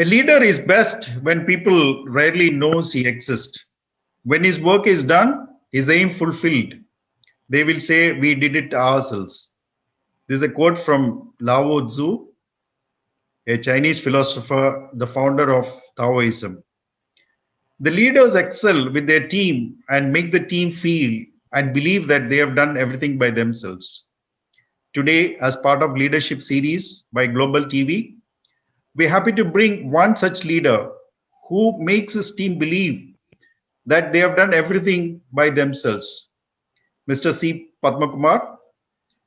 A leader is best when people rarely knows he exists. When his work is done, his aim fulfilled, they will say, "We did it ourselves." This is a quote from Lao Tzu, a Chinese philosopher, the founder of Taoism. The leaders excel with their team and make the team feel and believe that they have done everything by themselves. Today, as part of leadership series by Global TV, we're happy to bring one such leader who makes his team believe that they have done everything by themselves. Mr. C. Padmakumar,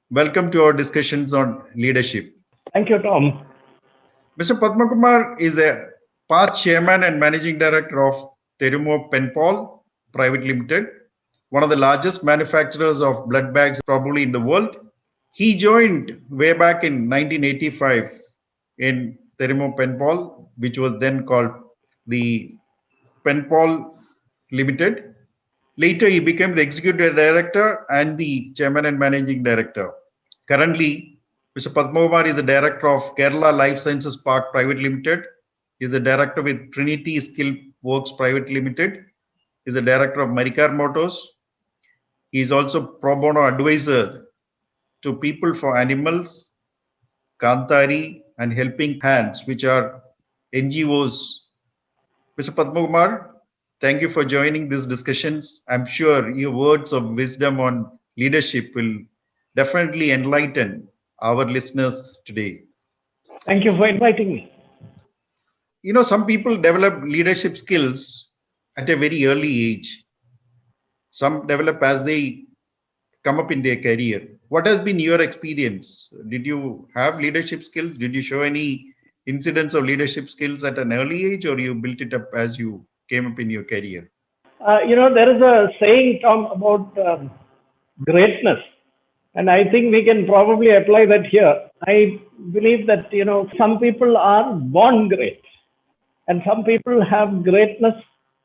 welcome to our discussions on leadership. Thank you, Tom. Mr. Padmakumar is a past chairman and managing director of Terumo Penpal Private Limited, one of the largest manufacturers of blood bags probably in the world. He joined way back in 1985 in Terumo Penpal, which was then called the Penpal Limited. Later, he became the executive director and the chairman and managing director. Currently, Mr. Padmakumar is the director of Kerala Life Sciences Park Private Limited. He is the director with Trinity Skill Works Private Limited. He is the director of Maricar Motors. He is also pro bono advisor to People for Animals, Kantari, and Helping Hands, which are NGOs. Mr. Padmakumar, thank you for joining these discussions. I'm sure your words of wisdom on leadership will definitely enlighten our listeners today. Thank you for inviting me. You know, some people develop leadership skills at a very early age. Some develop as they come up in their career. What has been your experience? Did you have leadership skills? Did you show any incidents of leadership skills at an early age, or you built it up as you came up in your career? There is a saying, Tom, about greatness. And I think we can probably apply that here. I believe that, some people are born great and some people have greatness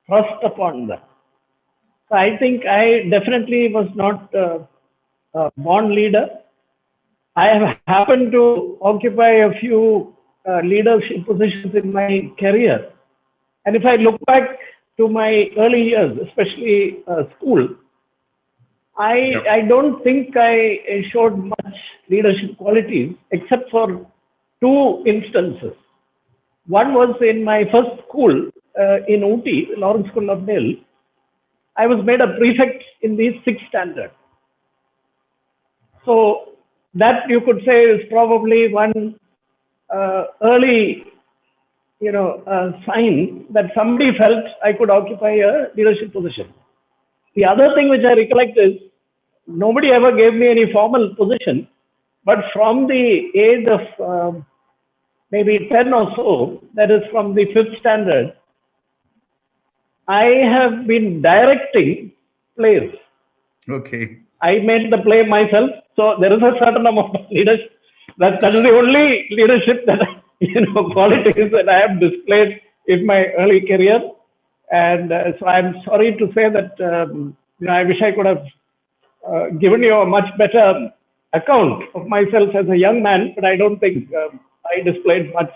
thrust upon them. So I think I definitely was not a born leader. I have happened to occupy a few leadership positions in my career. And if I look back to my early years, especially school, I don't think I showed much leadership qualities except for two instances. One was in my first school in Ooty, Lawrence School of Mill. I was made a prefect in the 6th standard. So that you could say is probably one early, sign that somebody felt I could occupy a leadership position. The other thing which I recollect is nobody ever gave me any formal position, but from the age of maybe 10 or so, that is from the 5th standard, I have been directing plays. Okay. I made the play myself, so there is a certain amount of leadership. That is the only leadership that qualities that I have displayed in my early career. And so I'm sorry to say that I wish I could have given you a much better account of myself as a young man, but I don't think I displayed much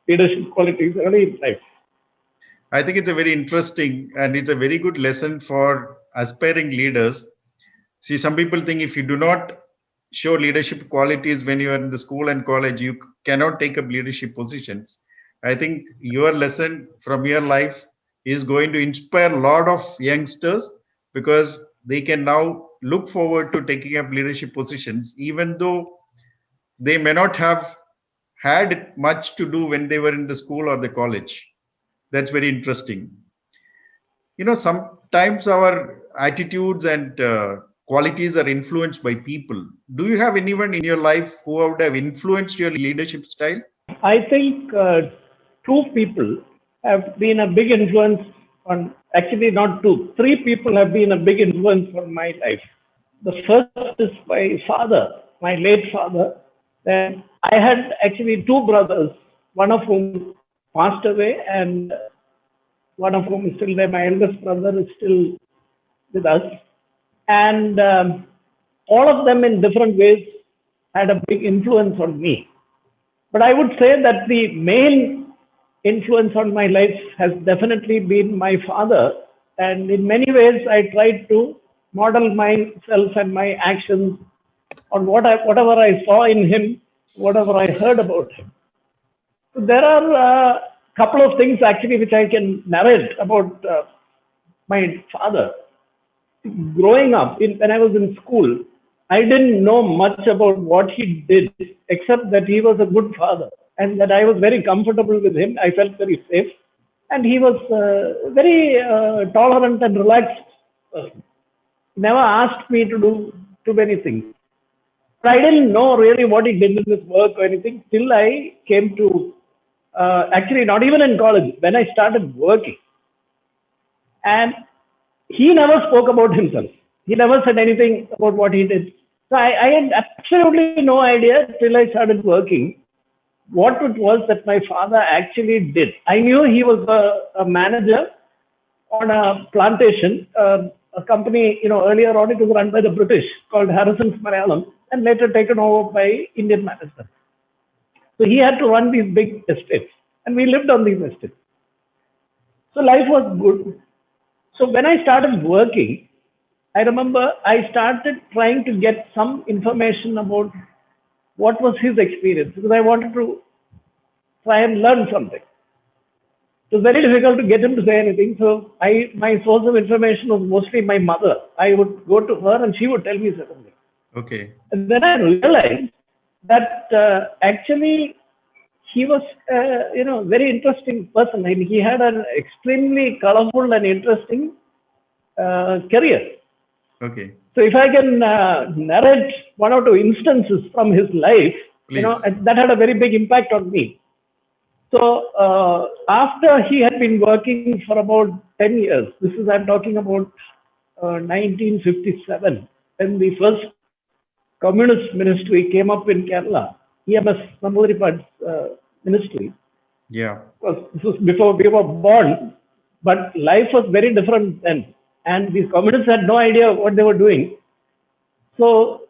leadership qualities early in life. I think it's a very interesting and it's a very good lesson for aspiring leaders. See, some people think if you do not show leadership qualities when you are in the school and college, you cannot take up leadership positions. I think your lesson from your life is going to inspire a lot of youngsters because they can now look forward to taking up leadership positions, even though they may not have had much to do when they were in the school or the college. That's very interesting. Sometimes our attitudes and qualities are influenced by people. Do you have anyone in your life who would have influenced your leadership style? I think two people have been a big influence on, actually not two, three people have been a big influence on my life. The first is my father, my late father. Then I had actually two brothers, one of whom passed away and one of whom is still there. My eldest brother is still with us. And all of them in different ways had a big influence on me. But I would say that the main influence on my life has definitely been my father. And in many ways, I tried to model myself and my actions on whatever I saw in him, whatever I heard about him. So there are a couple of things actually which I can narrate about my father. Growing up, when I was in school, I didn't know much about what he did, except that he was a good father and that I was very comfortable with him. I felt very safe. And he was very tolerant and relaxed. Never asked me to do too many things. But I didn't know really what he did in his work or anything till I came to, actually, not even in college, when I started working. And he never spoke about himself. He never said anything about what he did. So I had absolutely no idea till I started working what it was that my father actually did. I knew he was a manager on a plantation, a company, earlier on it was run by the British called Harrison's Malayalam and later taken over by Indian management. So he had to run these big estates and we lived on these estates. So life was good. So when I started working, I remember I started trying to get some information about what was his experience because I wanted to try and learn something. It was very difficult to get him to say anything. So my source of information was mostly my mother. I would go to her and she would tell me certain things. Okay. And then I realized that actually he was, very interesting person. And he had an extremely colorful and interesting career. Okay. So if I can narrate one or two instances from his life, Please. that had a very big impact on me. So after he had been working for about 10 years, I'm talking about 1957, when the first communist ministry came up in Kerala, EMS Namboothiripad's ministry. Yeah. This was before we were born, but life was very different then. And these communists had no idea what they were doing. So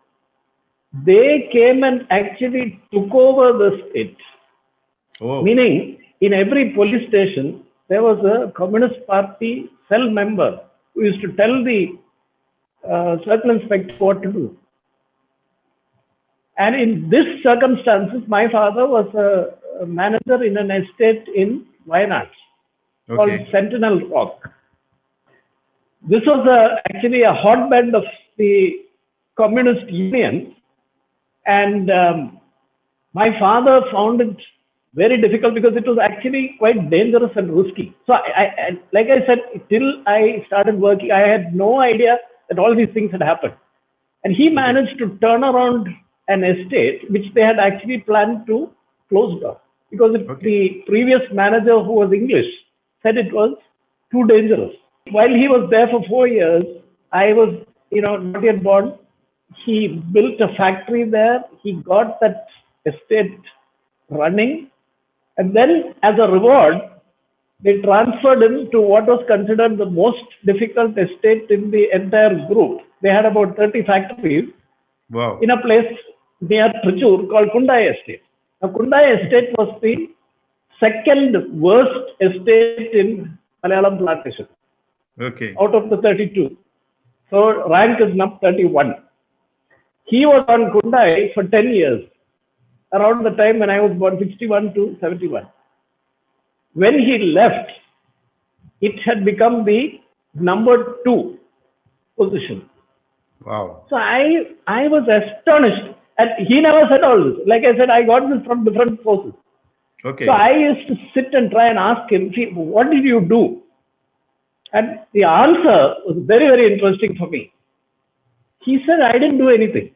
they came and actually took over the state. Oh. Meaning, in every police station, there was a Communist Party cell member who used to tell the circle inspector what to do. And in this circumstances, my father was a manager in an estate in Wayanad called Sentinel Rock. This was actually a hotbed of the Communist Union. And my father found it very difficult because it was actually quite dangerous and risky. So I like I said, till I started working, I had no idea that all these things had happened. And he managed to turn around an estate which they had actually planned to close down because the previous manager, who was English, said it was too dangerous. While he was there for 4 years, I was, not yet born. He built a factory there. He got that estate running. And then as a reward, they transferred him to what was considered the most difficult estate in the entire group. They had about 30 factories in a place near Trichur called Kundai Estate. Now, Kundai Estate was the second worst estate in Malayalam plantation. Out of the 32. So rank is now 31. He was on Kundai for 10 years, around the time when I was born, 61 to 71. When he left, it had become the number 2 position. Wow. So I was astonished. And he never said all this. Like I said, I got this from different sources. So I used to sit and try and ask him, what did you do? And the answer was very, very interesting for me. He said, I didn't do anything.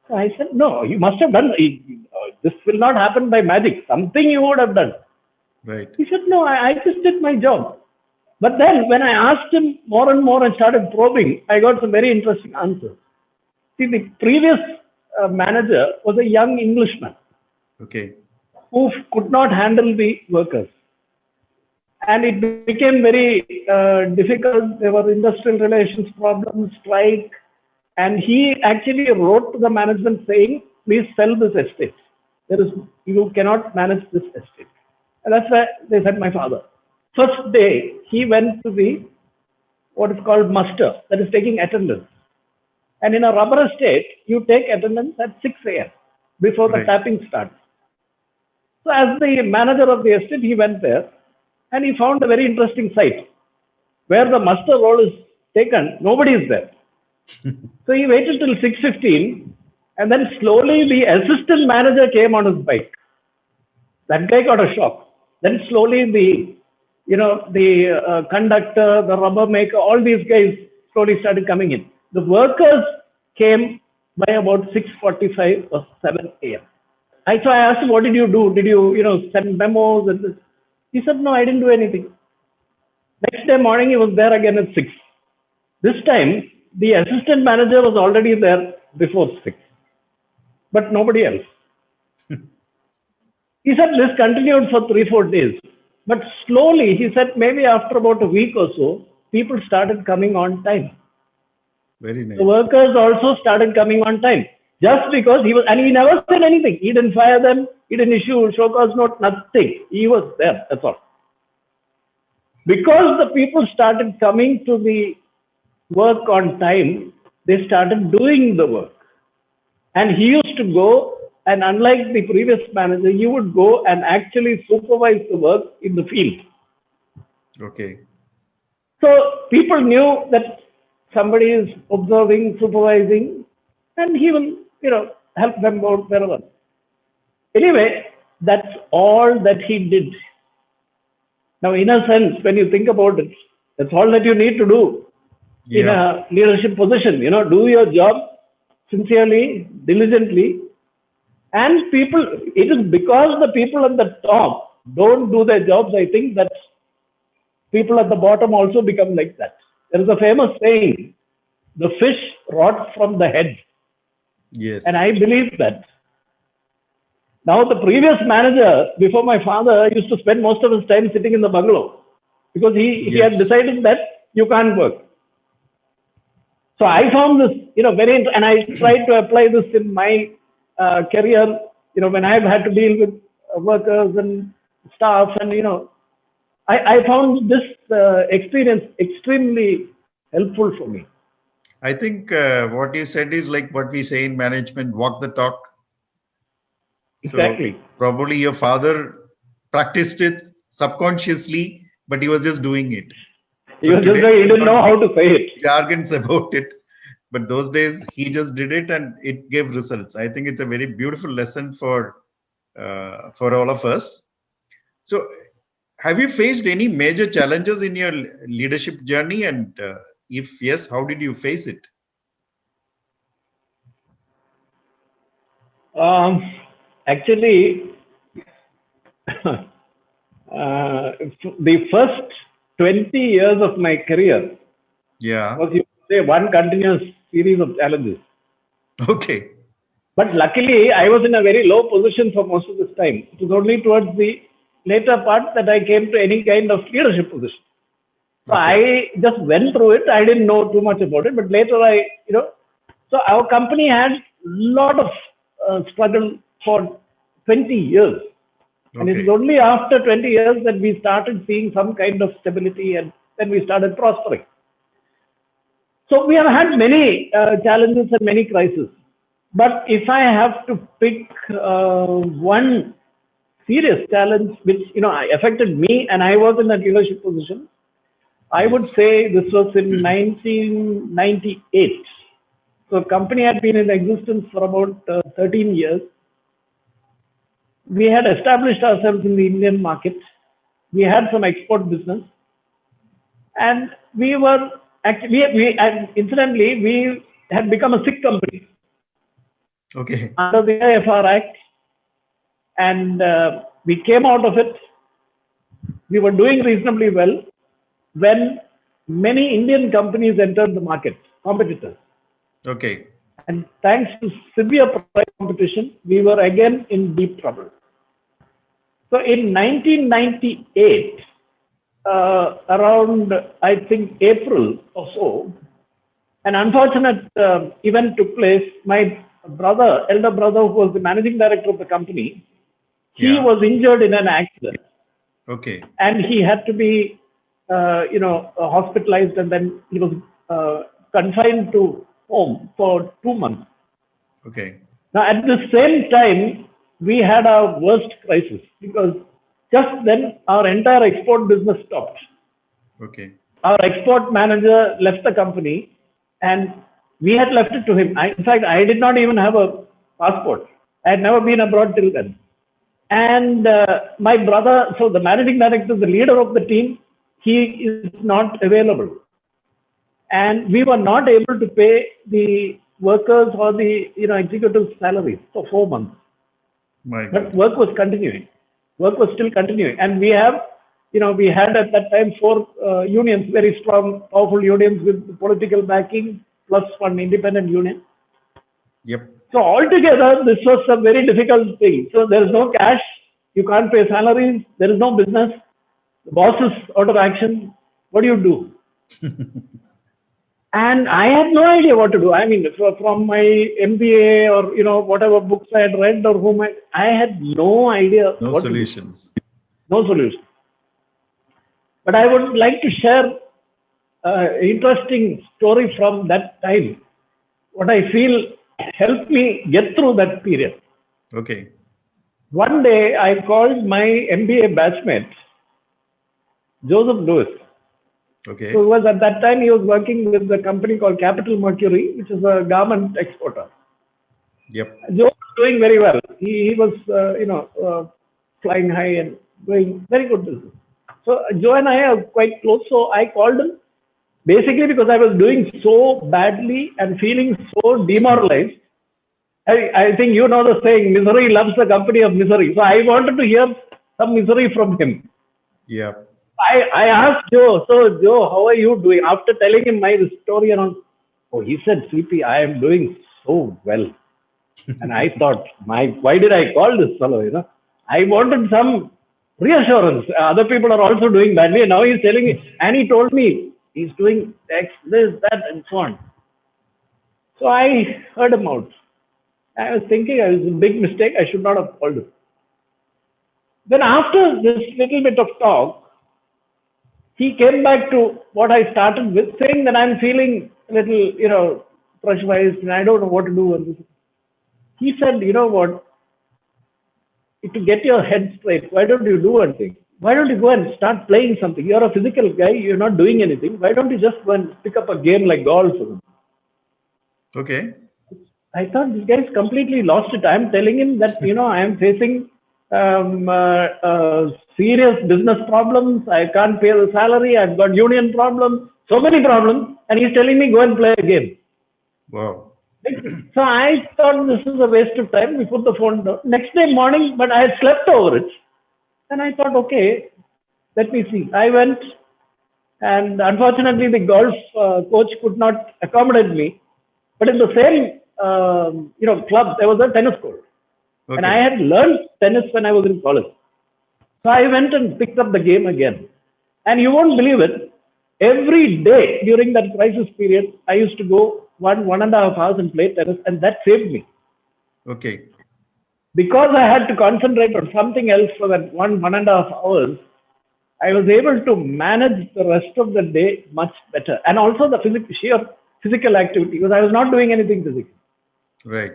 So I said, no, you must have done. This will not happen by magic. Something you would have done. Right. He said, no, I just did my job. But then when I asked him more and more and started probing, I got some very interesting answers. See, the previous manager was a young Englishman who could not handle the workers. And it became very difficult. There were industrial relations problems, strike. And he actually wrote to the management saying, please sell this estate. You cannot manage this estate. And that's where they sent my father. First day, he went to the what is called muster, that is taking attendance. And in a rubber estate, you take attendance at 6 a.m. before the Right. tapping starts. So as the manager of the estate, he went there and he found a very interesting sight. Where the muster roll is taken, nobody is there. So he waited till 6:15 and then slowly the assistant manager came on his bike. That guy got a shock. Then slowly the conductor, the rubber maker, all these guys slowly started coming in. The workers came by about 6:45 or 7 a.m. So I asked him, what did you do? Did you, send memos and this? He said, no, I didn't do anything. Next day morning, he was there again at 6. This time, the assistant manager was already there before 6, but nobody else. He said this continued for 3-4 days. But slowly, he said maybe after about a week or so, people started coming on time. Very nice. The workers also started coming on time. Just because and he never said anything. He didn't fire them. He didn't issue show cause note, nothing. He was there, that's all. Because the people started coming to the work on time, they started doing the work. And he used to go, and unlike the previous manager, he would go and actually supervise the work in the field. Okay. So people knew that somebody is observing, supervising, and he will, help them out wherever. Anyway, that's all that he did. Now, in a sense, when you think about it, that's all that you need to do in a leadership position. Do your job sincerely, diligently, and it is because the people at the top don't do their jobs, I think, that people at the bottom also become like that. There is a famous saying, the fish rots from the head. Yes. And I believe that. Now, the previous manager, before my father, used to spend most of his time sitting in the bungalow because he had decided that you can't work. So I found this, and I tried to apply this in my career, when I've had to deal with workers and staff, and, I found this experience extremely helpful for me. I think what you said is like what we say in management, walk the talk. Exactly. So probably your father practiced it subconsciously, but he was just doing it. He didn't know how to say it. Jargons about it. But those days he just did it and it gave results. I think it's a very beautiful lesson for all of us. So have you faced any major challenges in your leadership journey? And if yes, how did you face it? Actually, the first 20 years of my career was, you could say, one continuous series of challenges. Okay. But luckily, I was in a very low position for most of this time. It was only towards the later part that I came to any kind of leadership position. So I just went through it. I didn't know too much about it, but later so our company had a lot of struggle for 20 years. And it was only after 20 years that we started seeing some kind of stability, and then we started prospering. So we have had many challenges and many crises. But if I have to pick one serious challenge which affected me, and I was in a leadership position, I would say this was in 1998. So the company had been in existence for about 13 years. We had established ourselves in the Indian market. We had some export business, and we were actually, incidentally, we had become a sick company. Okay. Under the IFR Act, and we came out of it. We were doing reasonably well when many Indian companies entered the market, competitors. Okay. And thanks to severe price competition, we were again in deep trouble. So in 1998, around, I think, April or so, an unfortunate event took place. My elder brother, who was the managing director of the company, he was injured in an accident. Okay. and he had to be, hospitalized, and then he was confined to home for 2 months. Okay. Now, at the same time, we had our worst crisis because just then our entire export business stopped. Okay. Our export manager left the company, and we had left it to him. In fact, I did not even have a passport. I had never been abroad till then. And my brother, so the managing director, the leader of the team, he is not available. And we were not able to pay the workers or the executives' salaries for 4 months. My But God. work was continuing. Work was still continuing. And we had at that time four unions, very strong, powerful unions with political backing, plus one independent union. Yep. So altogether, this was a very difficult thing. So there is no cash, you can't pay salaries, there is no business, the boss is out of action. What do you do? And I had no idea what to do. I mean, from my MBA or whatever books I had read or I had no idea No what solutions. to do. No solution. But I would like to share an interesting story from that time. What I feel helped me get through that period. Okay. One day I called my MBA batchmate, Joseph Lewis. Okay. So at that time he was working with a company called Capital Mercury, which is a garment exporter. Yep. Joe was doing very well. He was, flying high and doing very good business. So Joe and I are quite close. So I called him basically because I was doing so badly and feeling so demoralized. I think you know the saying, misery loves the company of misery. So I wanted to hear some misery from him. Yep. I asked Joe, so Joe, how are you doing? After telling him my story and all, oh, he said, CP, I am doing so well. And I thought, why did I call this fellow? I wanted some reassurance. Other people are also doing badly. And now he's telling me, and he told me he's doing X, this, that, and so on. So I heard him out. I was thinking it was a big mistake. I should not have called him. Then after this little bit of talk, he came back to what I started with, saying that I'm feeling a little, pressurized and I don't know what to do. He said, you know what, to get your head straight, why don't you do one thing? Why don't you go and start playing something? You're a physical guy, you're not doing anything. Why don't you just go and pick up a game like golf? Okay. I thought this guy's completely lost it. I'm telling him that, I am facing serious business problems. I can't pay the salary. I've got union problems, so many problems. And he's telling me, go and play a game. Wow. So I thought this is a waste of time. We put the phone down. Next day morning, but I had slept over it. And I thought, okay, let me see. I went, and unfortunately, the golf coach could not accommodate me. But in the same, club, there was a tennis court. Okay. And I had learned tennis when I was in college. So I went and picked up the game again. And you won't believe it. Every day during that crisis period, I used to go 1.5 hours and play tennis, and that saved me. Okay. Because I had to concentrate on something else for that 1.5 hours, I was able to manage the rest of the day much better. And also the sheer physical activity, because I was not doing anything physical. Right.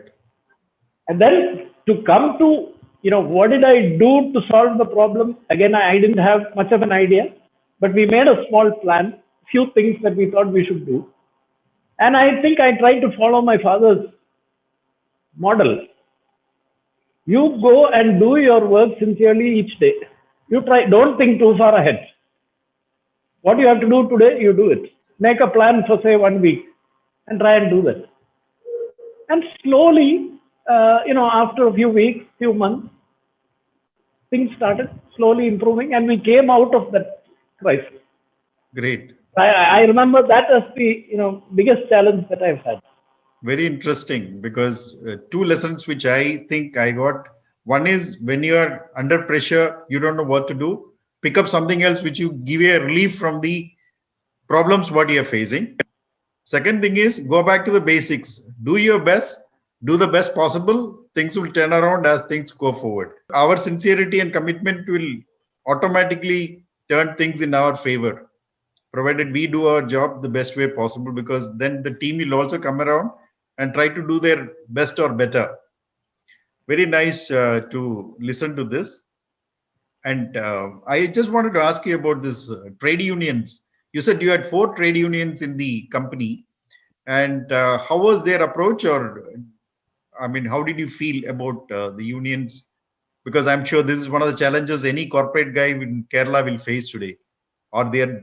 And then to come to, what did I do to solve the problem? Again, I didn't have much of an idea, but we made a small plan, few things that we thought we should do. And I think I tried to follow my father's model. You go and do your work sincerely each day. You don't think too far ahead. What you have to do today, you do it. Make a plan for, say, 1 week and try and do that. And slowly, after a few weeks, few months, things started slowly improving and we came out of that crisis. Great. I remember that as the biggest challenge that I've had. Very interesting, because two lessons which I think I got. One is, when you are under pressure, you don't know what to do. Pick up something else which you give you a relief from the problems what you are facing. Second thing is, go back to the basics. Do your best. Do the best possible. Things will turn around as things go forward. Our sincerity and commitment will automatically turn things in our favor, provided we do our job the best way possible, because then the team will also come around and try to do their best or better. Very nice to listen to this. And I just wanted to ask you about this trade unions. You said you had 4 trade unions in the company, and how was their approach? Or, I mean, how did you feel about the unions? Because I'm sure this is one of the challenges any corporate guy in Kerala will face today, or they're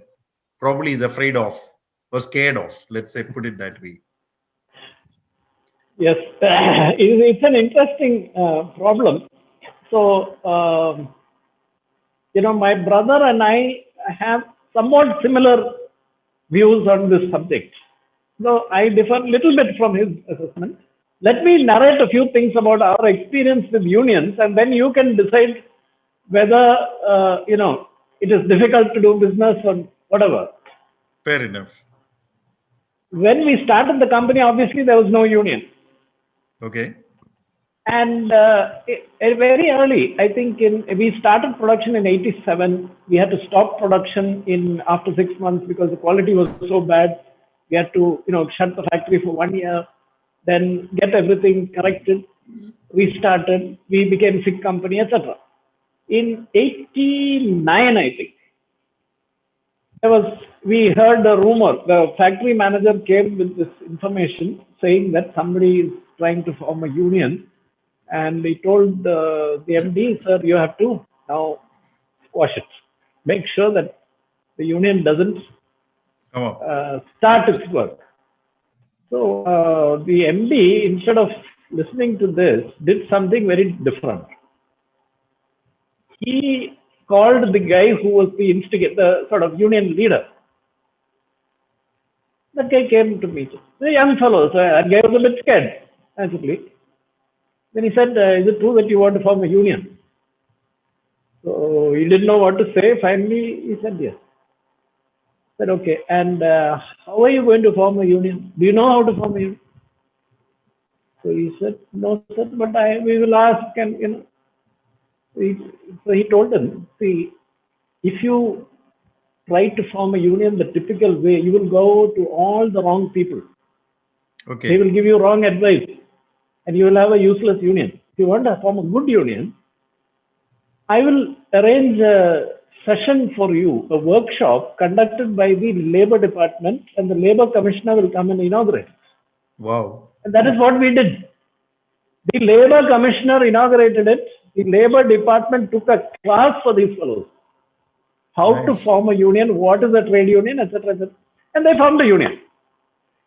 probably is afraid of or scared of. Let's say, put it that way. Yes, it's an interesting problem. So, my brother and I have somewhat similar views on this subject. So, I differ a little bit from his assessment. Let me narrate a few things about our experience with unions, and then you can decide whether, it is difficult to do business or whatever. Fair enough. When we started the company, obviously there was no union. Okay. And very early, I think we started production in '87. We had to stop production after 6 months because the quality was so bad. We had to, shut the factory for 1 year, then get everything corrected, restarted. We became a sick company, etc. In '89, I think, we heard a rumor. The factory manager came with this information saying that somebody is trying to form a union, and he told the MD, sir, you have to now squash it. Make sure that the union doesn't start its work. So the MD, instead of listening to this, did something very different. He called the guy who was the instigator, the sort of union leader. That guy came to meet us. The young fellow, so that guy was a bit scared, actually. Then he said, is it true that you want to form a union? So he didn't know what to say. Finally, he said yes. I said, okay. And how are you going to form a union? Do you know how to form a union? So he said, no, sir, but we will ask. And, so he told them, see, if you try to form a union the typical way, you will go to all the wrong people. Okay. They will give you wrong advice, and you will have a useless union. If you want to form a good union, I will arrange a session for you, a workshop conducted by the Labor Department, and the Labor Commissioner will come and inaugurate. Wow. And that is what we did. The Labor Commissioner inaugurated it. The Labor Department took a class for these fellows. How to form a union, what is a trade union, etc., etc. And they formed a union.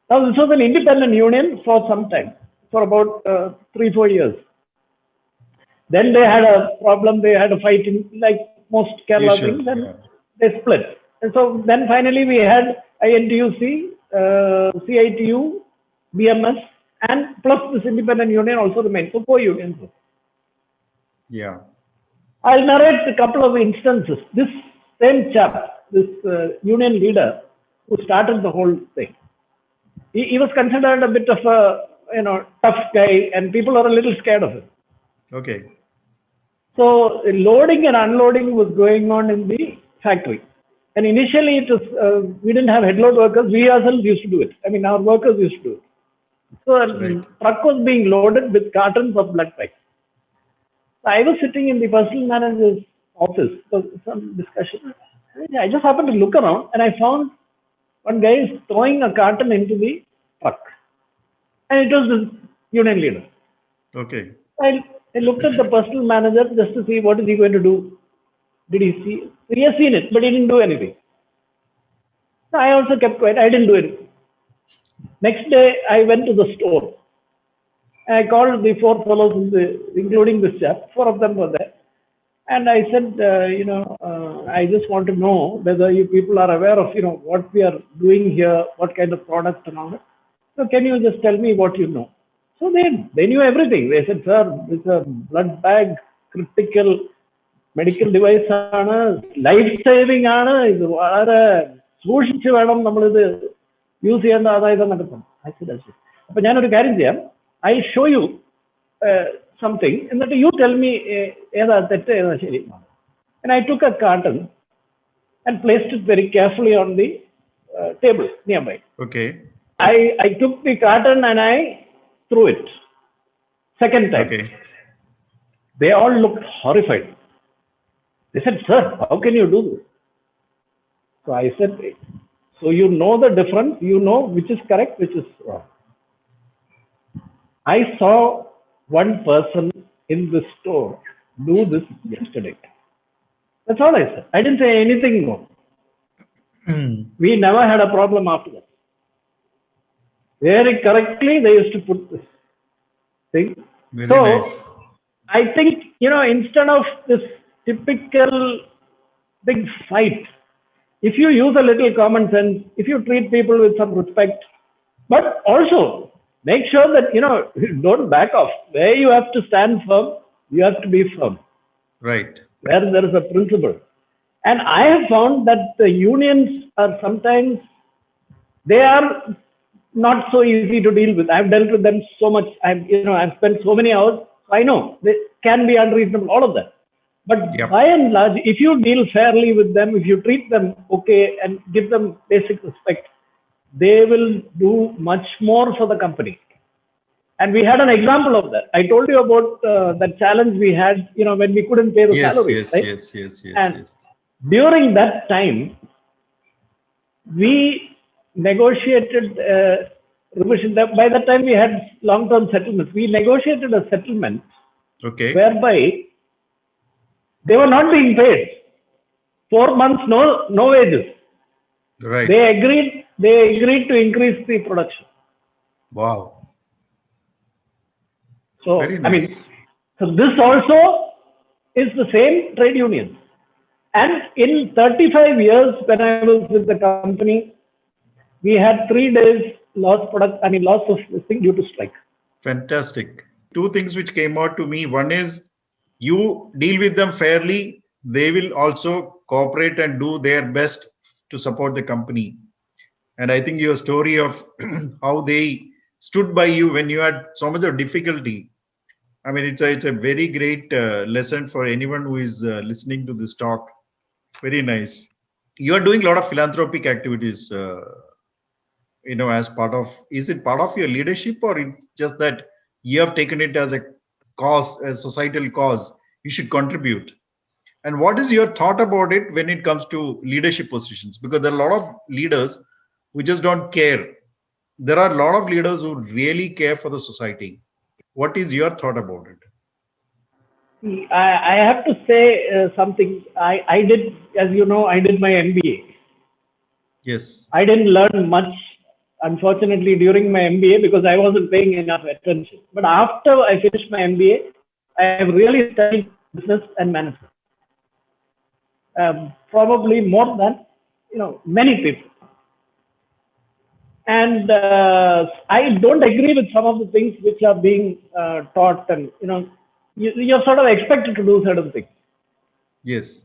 Now, this was an independent union for some time, for about 3-4 years. Then they had a problem, they had a fight, like most Kerala things, and they split. And so then finally we had INTUC, CITU, BMS, and plus this independent union also remained. So 4 unions. Yeah. I'll narrate a couple of instances. This same chap, this union leader who started the whole thing, he was considered a bit of a tough guy, and people are a little scared of him. Okay. So loading and unloading was going on in the factory, and initially it was we didn't have head load workers. We ourselves used to do it. I mean, our workers used to do it. So a truck was being loaded with cartons of blood packs. So I was sitting in the personnel manager's office for some discussion. I just happened to look around, and I found one guy is throwing a carton into the truck, and it was the union leader. Okay. I looked at the personnel manager just to see what is he going to do. Did he see? He has seen it, but he didn't do anything. So I also kept quiet. I didn't do anything. Next day, I went to the store. I called the 4 fellows, including this chap. 4 of them were there. And I said, I just want to know whether you people are aware of, what we are doing here, what kind of product and all that. So can you just tell me what you know? So they knew everything. They said, sir, it's a blood bag, critical medical device, life-saving, ഇത് വളരെ സൂക്ഷിച്ച് വേണം നമ്മളിത് use ചെയ്യേണ്ട അതായത് എന്നൊക്കെ പറഞ്ഞു. I said, അപ്പോൾ ഞാനൊരു കാര്യം ചെയ്യാം, I show you something, എന്നിട്ട് you tell me ഏതാ തെറ്റ് ഏതാ ശരി. And I took a carton and placed it very carefully on the table nearby. Okay. I took the carton and I threw it. Second time. Okay. They all looked horrified. They said, "Sir, how can you do this?" So I said, "So you know the difference, you know which is correct, which is wrong." I saw one person in the store do this yesterday. That's all I said. I didn't say anything more. We never had a problem after that. Very correctly, they used to put this thing. Very So nice. I think, instead of this typical big fight, if you use a little common sense, if you treat people with some respect, but also make sure that, you don't back off. Where you have to stand firm, you have to be firm. Right. Where there is a principle. And I have found that the unions are sometimes, they are not so easy to deal with. I've dealt with them so much. I've spent so many hours. I know they can be unreasonable, all of that. But Yep. by and large, if you deal fairly with them, if you treat them okay and give them basic respect, they will do much more for the company. And we had an example of that. I told you about that challenge we had, when we couldn't pay the Yes, salaries, right? yes. And during that time, we negotiated revision. By that time, we had long-term settlements. We negotiated a settlement Okay. whereby they were not being paid. 4 months, no wages. Right. They agreed to increase the production. Wow. So, Very nice. so this also is the same trade union. And in 35 years, when I was with the company, we had 3 days loss of this thing due to strike. Fantastic. Two things which came out to me. One is you deal with them fairly. They will also cooperate and do their best to support the company. And I think your story of how they stood by you when you had so much of difficulty. I mean, it's a very great lesson for anyone who is listening to this talk. Very nice. You are doing a lot of philanthropic activities, as part of, is it part of your leadership, or it's just that you have taken it as a cause, a societal cause, you should contribute? And what is your thought about it when it comes to leadership positions? Because there are a lot of leaders who just don't care. There are a lot of leaders who really care for the society. What is your thought about it? I have to say something. I did, as you know, I did my MBA. Yes. I didn't learn much, unfortunately, during my MBA because I wasn't paying enough attention. But after I finished my MBA, I have really studied business and management. Probably more than many people. And I don't agree with some of the things which are being taught, and you're sort of expected to do certain things. Yes.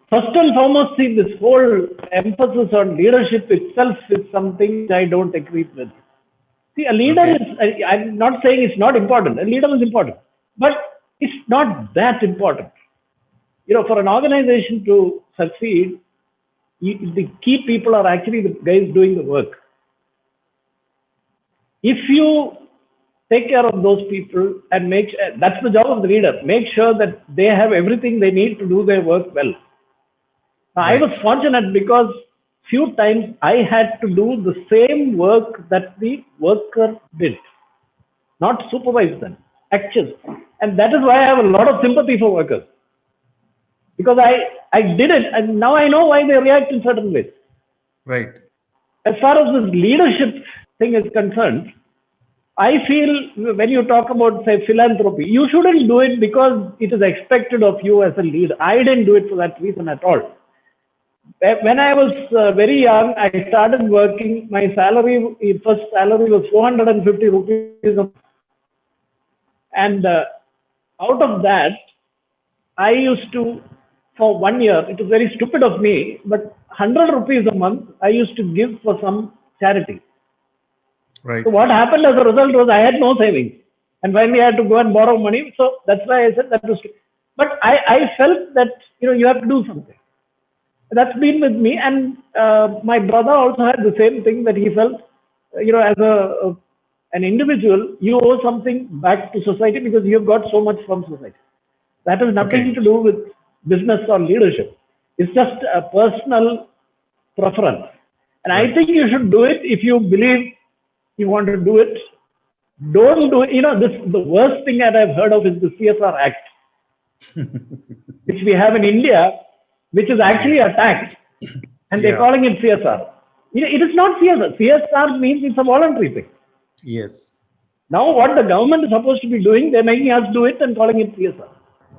First and foremost, see, this whole emphasis on leadership itself is something I don't agree with. See, a leader is, I'm not saying it's not important. A leader is important, but it's not that important. For an organization to succeed, the key people are actually the guys doing the work. If you take care of those people and that's the job of the leader, make sure that they have everything they need to do their work well. Now, I was fortunate because few times I had to do the same work that the worker did, not supervise them, actually. And that is why I have a lot of sympathy for workers. Because I did it, and now I know why they react in certain ways. Right. As far as this leadership thing is concerned, I feel when you talk about, say, philanthropy, you shouldn't do it because it is expected of you as a leader. I didn't do it for that reason at all. When I was very young, I started working. My first salary was 450 rupees. And out of that, I used to, for 1 year, it was very stupid of me, but 100 rupees a month, I used to give for some charity. Right. So what happened as a result was I had no savings. And finally I had to go and borrow money. So that's why I said that was, But I felt that, you have to do something. That's been with me. And my brother also had the same thing, that he felt, as an individual, you owe something back to society because you have got so much from society. That has nothing Okay. to do with business or leadership. It's just a personal preference. And I Right. think you should do it if you believe you want to do it. Don't do it. The worst thing that I've heard of is the CSR Act, which we have in India, which is actually Yes. a tax, and they're Yeah. calling it CSR. It is not CSR. CSR means it's a voluntary thing. Yes. Now, what the government is supposed to be doing, they're making us do it and calling it CSR.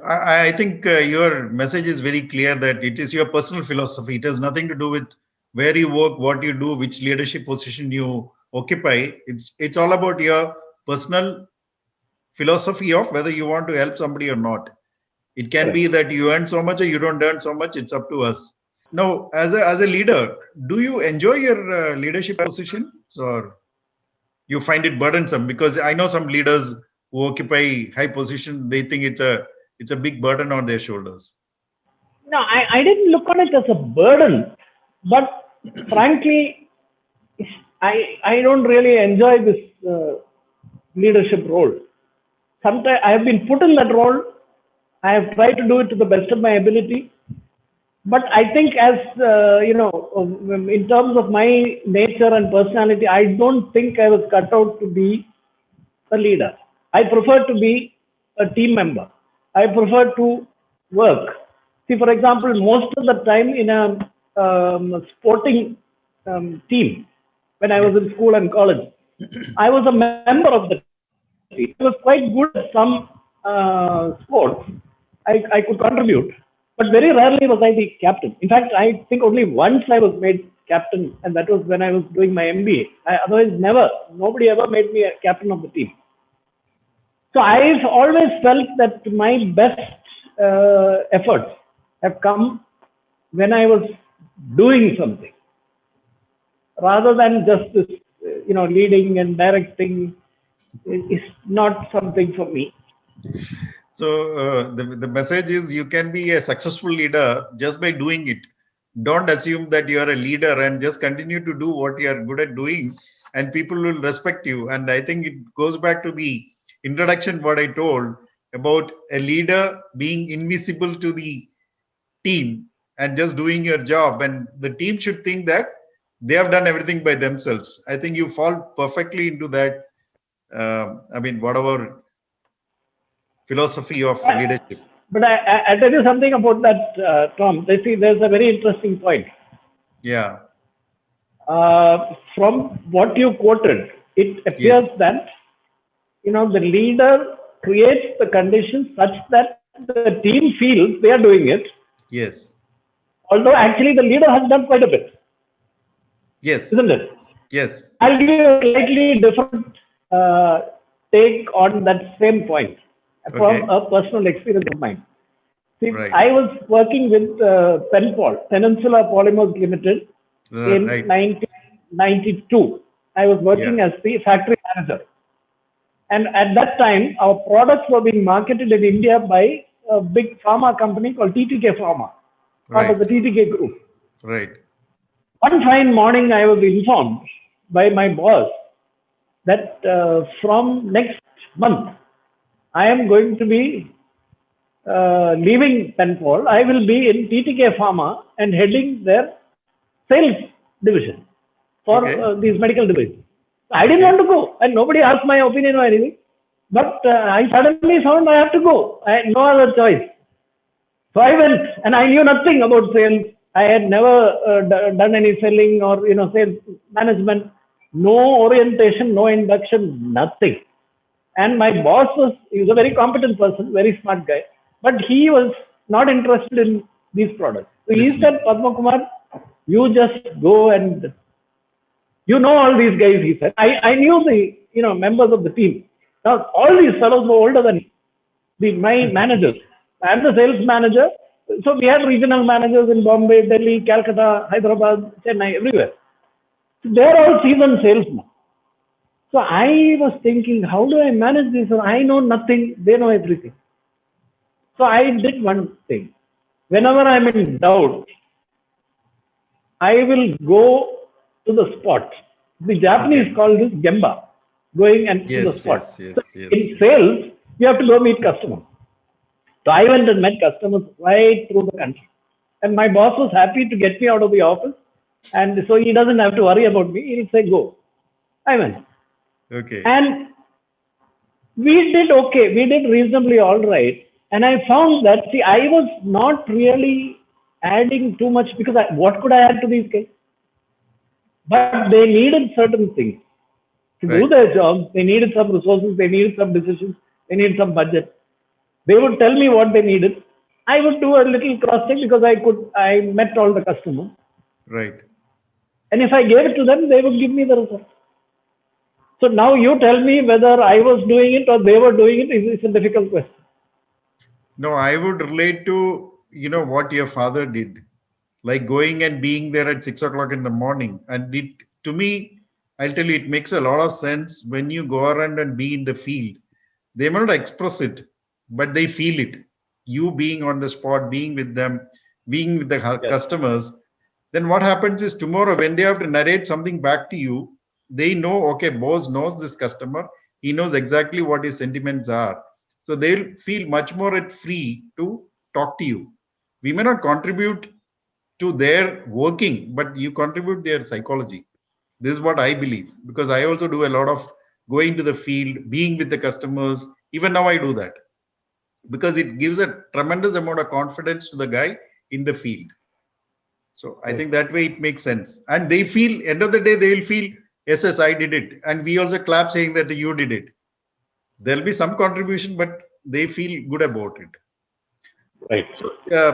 I think your message is very clear that it is your personal philosophy. It has nothing to do with where you work, what you do, which leadership position you occupy. It's all about your personal philosophy of whether you want to help somebody or not. It can be Correct. that you earn so much or you don't earn so much. It's up to us. Now, as a leader, do you enjoy your leadership position, or you find it burdensome? Because I know some leaders who occupy high position, they think it's a big burden on their shoulders. No, I didn't look on it as a burden, but frankly, I don't really enjoy this leadership role. Sometimes I have been put in that role. I have tried to do it to the best of my ability. But I think, as in terms of my nature and personality, I don't think I was cut out to be a leader. I prefer to be a team member. I prefer to work. See, for example, most of the time in a sporting team, when I Yeah. was in school and college, I was a member of the team. I was quite good at some sports. I could contribute, but very rarely was I the captain. In fact, I think only once I was made captain, and that was when I was doing my MBA. Otherwise, never, nobody ever made me a captain of the team. So I've always felt that my best efforts have come when I was doing something, rather than just this, leading and directing is not something for me. So the message is you can be a successful leader just by doing it. Don't assume that you are a leader and just continue to do what you are good at doing, and people will respect you. And I think it goes back to the introduction what I told about a leader being invisible to the team and just doing your job, and the team should think that they have done everything by themselves. I think you fall perfectly into that. I mean, whatever philosophy of But, leadership. but I tell you something about that, Tom. They see there's a very interesting point. Yeah. From what you quoted, it appears Yes. that the leader creates the conditions such that the team feels they are doing it, Yes. although actually the leader has done quite a bit, Yes. isn't it? Yes. I'll give you a slightly different uh, take on that same point from Okay. a personal experience of mine. See, Right. I was working with Penpol, Peninsula Polymers Limited, in Right. 1992. I was Yeah. working as the factory manager. And at that time, our products were being marketed in India by a big pharma company called TTK Pharma, part of Right. the TTK group. Right. One fine morning, I was informed by my boss that from next month, I am going to be leaving Penpol. I will be in TTK Pharma and heading their sales division for Okay. these medical devices. I didn't want Okay. to go, and nobody asked my opinion or anything. But I suddenly found I have to go. I had no other choice. So I went, and I knew nothing about sales. I had never done any selling or sales management. No orientation, no induction, nothing. And my boss he was a very competent person, very smart guy, but he was not interested in these products. So he Listening. said, Padma Kumar, you just go and all these guys, he said. I knew the members of the team. Now all these fellows were older than me, my managers. I'm the sales manager. So we had regional managers in Bombay, Delhi, Calcutta, Hyderabad, Chennai, everywhere. So they're all seasoned salesmen. So I was thinking, how do I manage this? I know nothing, they know everything. So I did one thing. Whenever I'm in doubt, I will go to the spot. The Japanese Okay. call this gemba, going and to the Yes, spot. yes, So yes, yes, in yes. sales, you have to go meet customers. So I went and met customers right through the country. And my boss was happy to get me out of the office. And so he doesn't have to worry about me. He'll say, go. I went. Okay. And we did okay. We did reasonably all right. And I found that, see, I was not really adding too much because what could I add to these guys? But they needed certain things to do Right. their job. They needed some resources. They needed some decisions. They needed some budget. They would tell me what they needed. I would do a little cross check because I met all the customers. Right. And if I gave it to them, they would give me the result. So now you tell me whether I was doing it or they were doing it. It's a difficult question. No, I would relate to, what your father did, like going and being there at 6 o'clock in the morning. And to me, I'll tell you, it makes a lot of sense when you go around and be in the field. They may not express it, but they feel it. You being on the spot, being with them, being with the Yes. customers, then what happens is tomorrow when they have to narrate something back to you, they know, okay, boss knows this customer. He knows exactly what his sentiments are. So they'll feel much more at free to talk to you. We may not contribute to their working, but you contribute their psychology. This is what I believe, because I also do a lot of going to the field, being with the customers. Even now I do that because it gives a tremendous amount of confidence to the guy in the field. So I think that way it makes sense. And they feel, end of the day, they will feel, yes, I did it. And we also clap saying that you did it. There'll be some contribution, but they feel good about it. Right. So,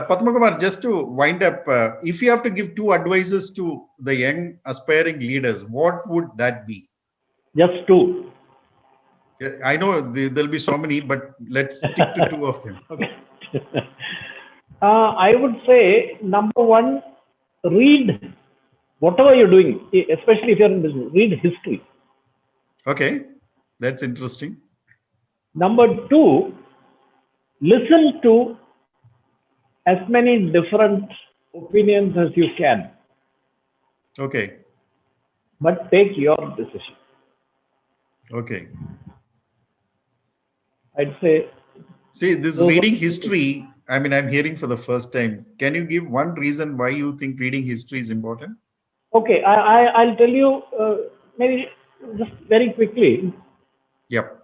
Padma Kumar, just to wind up, if you have to give two advices to the young aspiring leaders, what would that be? Just two. I know there'll be so many, but let's stick to two of them. Okay. I would say number one, read whatever you're doing, especially if you're in business, read history. Okay, that's interesting. Number two, listen to as many different opinions as you can, Okay, but take your decision. okay. I'd say. See, this those reading are- history, I mean, I'm hearing for the first time. Can you give one reason why you think reading history is important? Okay, I'll tell you maybe just very quickly. Yep.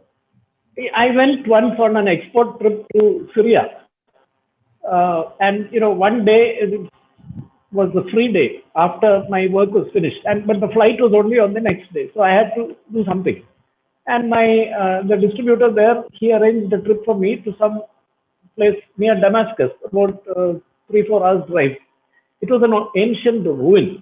I went once on an export trip to Syria. And one day it was the free day after my work was finished, but the flight was only on the next day, so I had to do something. And the distributor there, he arranged a trip for me to some place near Damascus, about 3-4 hours drive. It was an ancient ruin.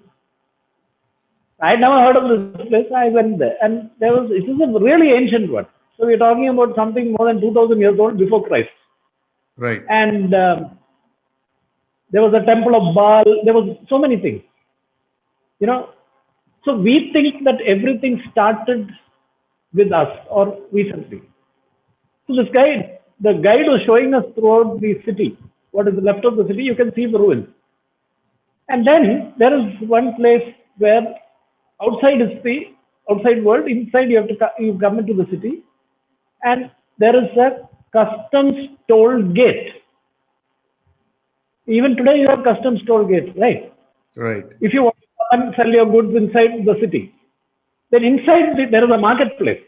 I had never heard of this place. I went there, and it was a really ancient one. So we're talking about something more than 2,000 years old before Christ. Right. And there was a temple of Baal. There was so many things, So we think that everything started with us or recently. So the guide was showing us throughout the city, what is left of the city. You can see the ruins. And then there is one place where outside is the outside world. Inside you come into the city, and there is a customs toll gate. Even today, you have customs toll gates, right? Right. If you want to come and sell your goods inside the city, then inside there is a marketplace.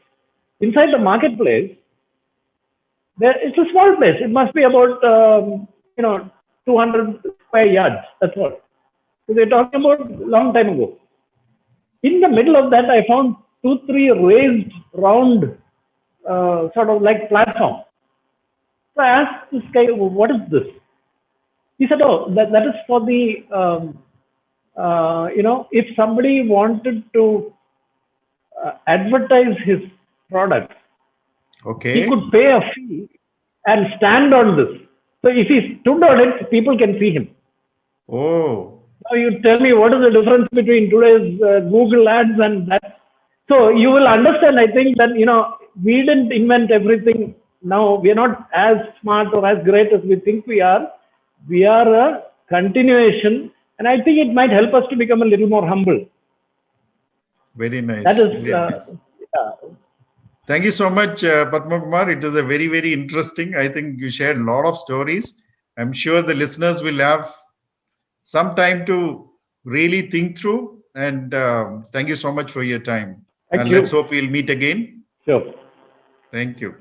Inside the marketplace, it's a small place. It must be about 200 square yards. That's all. So we're talking about a long time ago. In the middle of that, I found 2-3 raised round, sort of like platform. So I asked this guy, "What is this?" He said, "Oh, that is for the, if somebody wanted to advertise his product, Okay. he could pay a fee and stand on this. So if he stood on it, people can see him." Oh. Now you tell me what is the difference between today's Google ads and that. So you will understand, I think, that we didn't invent everything now we are not as smart or as great as we think we are. We are a continuation, and I think it might help us to become a little more humble. Very nice. That is, Very nice. Thank you so much, Padma Kumar. It was a very, very interesting. I think you shared a lot of stories. I'm sure the listeners will have some time to really think through. And thank you so much for your time. Thank And you. let's hope we'll meet again. Sure. Thank you.